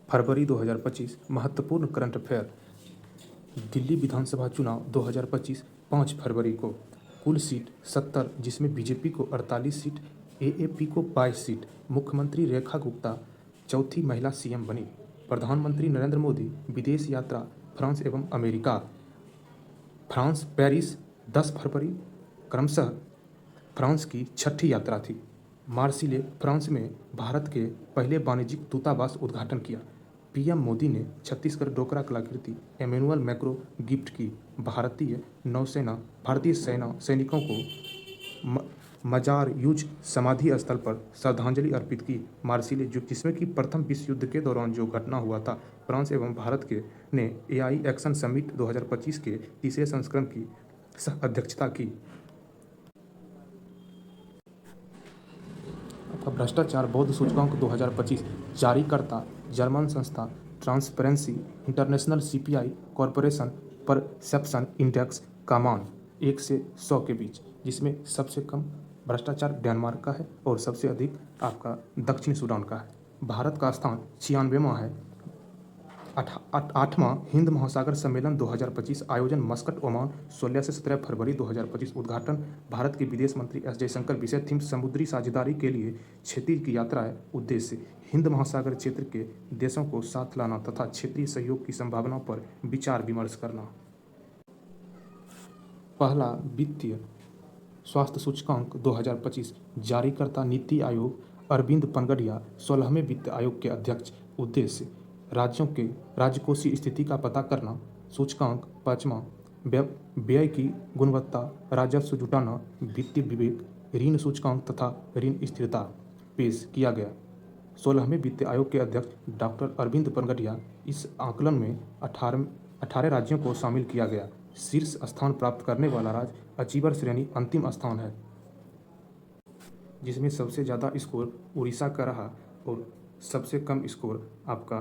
फरवरी 2025 महत्वपूर्ण current affair. Delhi विधानसभा चुनाव 2025 5 फरवरी को। कुल सीट 70, जिसमें बीजेपी को 48 सीट, एएपी को 22 सीट। मुख्यमंत्री रेखा गुप्ता चौथी महिला सीएम बनी। प्रधानमंत्री नरेंद्र मोदी विदेश यात्रा फ्रांस एवं अमेरिका। फ्रांस पेरिस 10 फरवरी क्रमशः फ्रांस की छठी यात्रा थी। मार्सिले फ्रांस में भारत के पहले वाणिज्यिक दूतावास उद्घाटन किया। पीएम मोदी ने छत्तीसगढ़ डोकरा कलाकृति एमेनुअल मैक्रो गिफ्ट की। भारतीय सैनिकों को मजार युद्ध समाधि स्थल पर श्रद्धांजलि अर्पित की। मार्सिले जिसमें कि प्रथम विश्व युद्ध के दौरान जो घटना हुआ था, फ्रांस एवं भारत के ने एआई एक्शन समिट 2025 के तीसरे संस्करण की सह अध्यक्षता की। भ्रष्टाचार बौद्ध सूचकांक 2025 जारीकर्ता जर्मन संस्था transparency international. CPI corporation perception index का मान 1 से 100 के बीच, जिसमें सबसे कम भ्रष्टाचार डेनमार्क का है और सबसे अधिक आपका दक्षिण सूडान का है। भारत का स्थान 96वां है। 8वां हिंद महासागर सम्मेलन 2025 आयोजन मस्कट, ओमान 16 से 17 फरवरी 2025। उद्घाटन भारत के विदेश मंत्री एस जयशंकर। विषय थीम समुद्री साझेदारी के लिए क्षेत्रीय की यात्रा है। उद्देश्य हिंद महासागर क्षेत्र के देशों को साथ लाना तथा क्षेत्रीय सहयोग की संभावनाओं पर विचार विमर्श करना। पहला वित्तीय स्वास्थ्य सूचकांक 2025 जारीकर्ता नीति आयोग अरविंद पनगडिया 16वें वित्त आयोग के अध्यक्ष। उद्देश्य राज्यों के राजकोषीय स्थिति का पता करना। सूचकांक 5वां व्यय की गुणवत्ता, राजस्व जुटाना, वित्तीय विवेक, ऋण सूचकांक तथा ऋण स्थिरता पेश किया गया। 16वें वित्त आयोग के अध्यक्ष डॉक्टर अरविंद पनगडिया। इस आकलन में 18 राज्यों को शामिल किया गया। शीर्ष स्थान प्राप्त करने वाला राज्य अचीवर श्रेणी अंतिम स्थान है, जिसमें सबसे ज़्यादा स्कोर उड़ीसा का रहा और सबसे कम स्कोर आपका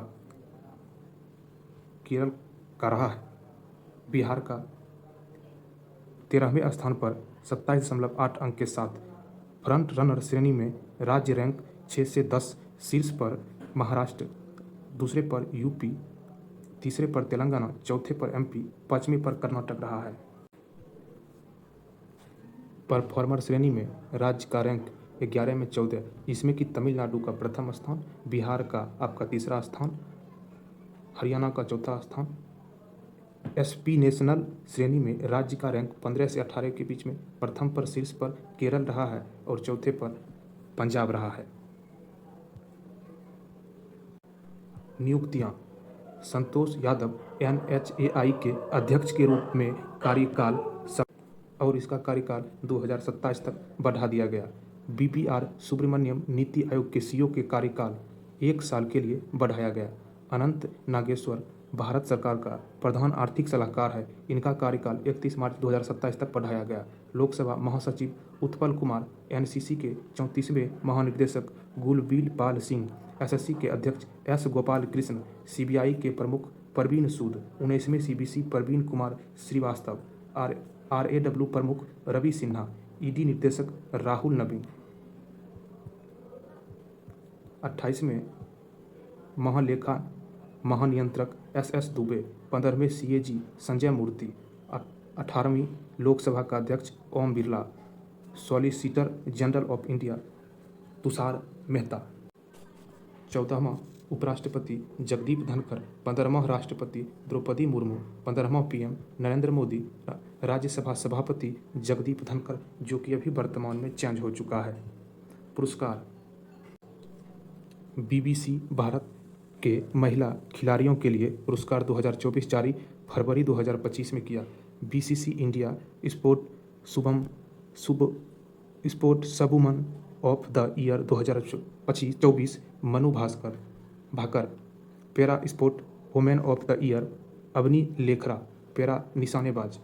केरल का रहा है। बिहार का 13वें स्थान पर 27.8 अंक के साथ। फ्रंट रनर श्रेणी में राज्य रैंक 6 से 10। शीर्ष पर महाराष्ट्र, दूसरे पर यूपी, तीसरे पर तेलंगाना, चौथे पर एमपी, पांचवें पर कर्नाटक रहा है। परफॉर्मर श्रेणी में राज्य का रैंक 11 में 14, इसमें कि तमिलनाडु का प्रथम स्थान, बिहार का आपका तीसरा स्थान, हरियाणा का चौथा स्थान। एसपी नेशनल श्रेणी में राज्य का रैंक 15 से 18 के बीच में। प्रथम पर शीर्ष पर केरल रहा है और चौथे पर पंजाब रहा है। नियुक्तियां। संतोष यादव एनएचएआई के अध्यक्ष के रूप में कार्यकाल और इसका कार्यकाल 2027 तक बढ़ा दिया गया। बीपीआर सुब्रमण्यम नीति आयोग के सीईओ के कार्यकाल 1 साल के लिए बढ़ाया गया। अनंत नागेश्वर भारत सरकार का प्रधान आर्थिक सलाहकार है। इनका कार्यकाल 31 मार्च 2027 तक बढ़ाया गया। लोकसभा महासचिव उत्पल कुमार, एनसीसी के 34वें महानिदेशक गुलबील पाल सिंह, एसएससी के अध्यक्ष एस गोपाल कृष्ण, सीबीआई के प्रमुख परवीन सूद, 19वें सीबीसी प्रवीण कुमार श्रीवास्तव, आरएडब्ल्यू प्रमुख रवि सिन्हा, ईडी निर्देशक राहुल नवीन, 28वें महालेखा महानियंत्रक एसएस दुबे, 15वें सीएजी संजय मूर्ति, 18वीं लोकसभा का अध्यक्ष Om Birla, solicitor general of India Tushar Mehta, 14वां उपराष्ट्रपति जगदीप धनखड़, 15वां राष्ट्रपति द्रौपदी मुर्मू, 15वां पीएम नरेंद्र मोदी, राज्यसभा सभापति जगदीप धनखड़, जो कि अभी वर्तमान में चेंज हो चुका है। पुरस्कार। बीबीसी भारत के महिला खिलाड़ियों के लिए पुरस्कार 2024 जारी फरवरी 2025 में किया। BBC India sportswoman of the year 2024 Manu Bhaker. Para sportswoman of the year Avani Lekhara, para निशानेबाज।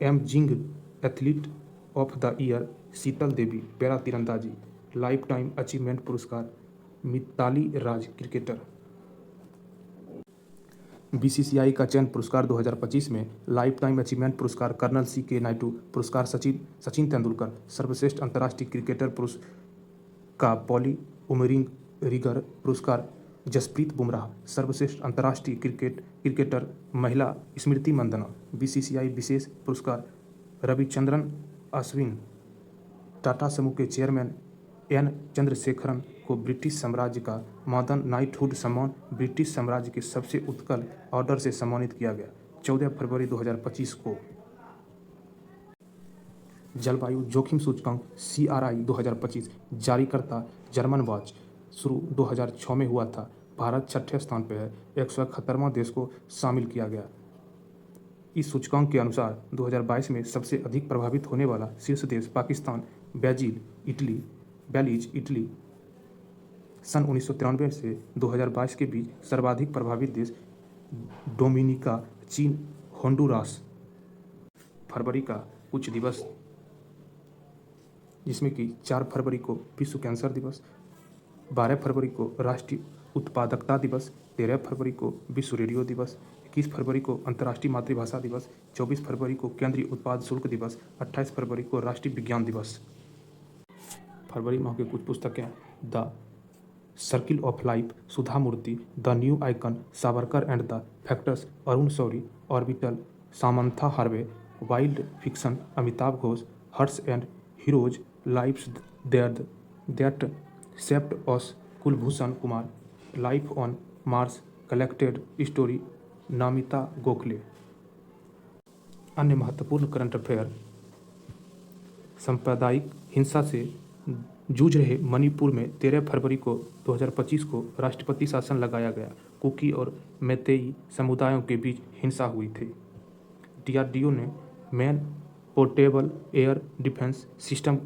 Emerging athlete of the year Sheetal Devi, para तीरंदाजी। लाइफ टाइम अचीवमेंट पुरस्कार मिताली राज, क्रिकेटर। बीसीसीआई का चयन पुरस्कार 2025 में लाइफ टाइम अचीवमेंट पुरस्कार कर्नल सी.के. नायडू पुरस्कार सचिन तेंदुलकर। सर्वश्रेष्ठ अंतर्राष्ट्रीय क्रिकेटर पुरस्कार पॉली उमरिंग रिगर पुरस्कार जसप्रीत बुमराह, सर्वश्रेष्ठ अंतर्राष्ट्रीय क्रिकेटर महिला स्मृति मंदाना। बीसीसीआई विशेष पुरस्कार रविचंद्रन अश्विन। टाटा समूह के चेयरमैन एन चंद्रशेखरन को ब्रिटिश साम्राज्य का मॉडर्न नाइटहुड सम्मान ब्रिटिश साम्राज्य के सबसे उत्कृष्ट ऑर्डर से सम्मानित किया गया। 14 फरवरी 2025 को जलवायु जोखिम सूचकांक CRI 2025 जारीकर्ता जर्मन वॉच शुरू 2006 में हुआ था। भारत 6ठे स्थान पर है। 171वां देश को शामिल किया गया। इस सूचकांक के अनुसार 2022 में सबसे अधिक प्रभावित होने वाला शीर्ष देश पाकिस्तान, बेलीज, इटली। सन 1993 से 2022 के बीच सर्वाधिक प्रभावित देश डोमिनिका, चीन, होंडुरास। फरवरी का कुछ दिवस जिसमें कि 4 फरवरी को विश्व कैंसर दिवस, 12 फरवरी को राष्ट्रीय उत्पादकता दिवस, 13 फरवरी को विश्व रेडियो दिवस, 21 फरवरी को अंतर्राष्ट्रीय मातृभाषा दिवस, 24 फरवरी को केंद्रीय उत्पाद शुल्क दिवस, 28 फरवरी को राष्ट्रीय विज्ञान दिवस। फरवरी माह की कुछ पुस्तकें the circle of life Sudha Murty, the new icon Savarkar and the factors Arun Shourie, orbital Samantha Harvey, wild fiction Amitabh Ghosh, hearts and heroes lives that shaped us Kulbhushan Kumar, life on Mars collected story Namita Gokhale. अन्य महत्वपूर्ण करंट अफेयर सांप्रदायिक हिंसा से जूझ रहे मणिपुर में 13 फरवरी को 2025 को राष्ट्रपति शासन लगाया गया। कुकी और मैतेई समुदायों के बीच हिंसा हुई थी। DRDO ने man portable air defence system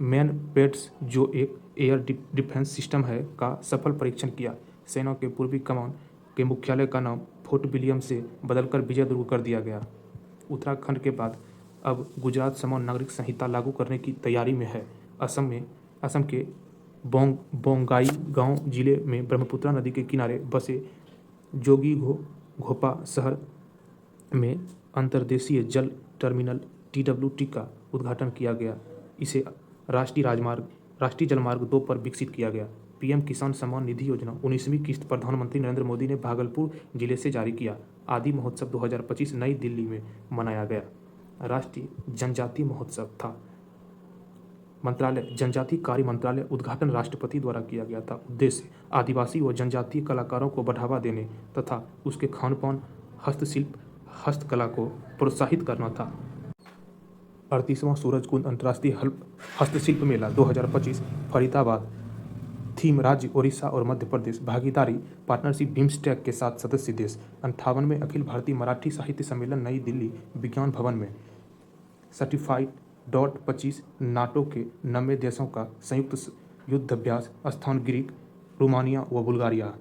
man pets जो एक एयर डिफेंस सिस्टम है का सफल परीक्षण किया। सेना के पूर्वी कमान के मुख्यालय का नाम फोर्ट विलियम से बदलकर विजय दुर्ग कर दिया गया। उत्तराखंड के बाद अब गुजरात समान नागरिक संहिता लागू करने की तैयारी में है। असम के बोंगाई गांव जिले में ब्रह्मपुत्र नदी के किनारे बसे जोगीघोपा शहर में अंतर्देशीय जल टर्मिनल TWT का उद्घाटन किया गया। इसे राष्ट्रीय जलमार्ग 2 पर विकसित किया गया। PM किसान सम्मान निधि योजना 19वीं किस्त प्रधानमंत्री नरेंद्र मोदी ने भागलपुर जिले से जारी किया। आदि महोत्सव 2025 नई दिल्ली में मनाया गया। राष्ट्रीय जनजातीय महोत्सव था। जनजातीय कार्य मंत्रालय उद्घाटन राष्ट्रपति द्वारा किया गया था। उद्देश्य आदिवासी व जनजातीय कलाकारों को बढ़ावा देने तथा उसके खान-पान, हस्तकला को प्रोत्साहित करना था। 38वां सूरजकुंड अंतर्राष्ट्रीय हस्तशिल्प मेला 2025 फरीदाबाद। थीम राज्य ओडिशा और मध्य प्रदेश। भागीदारी पार्टनरशिप बिम्स्टेक के 7 सदस्य देश। 58वें अखिल भारतीय मराठी साहित्य सम्मेलन नई दिल्ली विज्ञान भवन में। सर्टिफाइड 25 नाटो के 90 देशों का संयुक्त युद्धाभ्यास स्थान ग्रीक, रोमानिया व बुल्गारिया।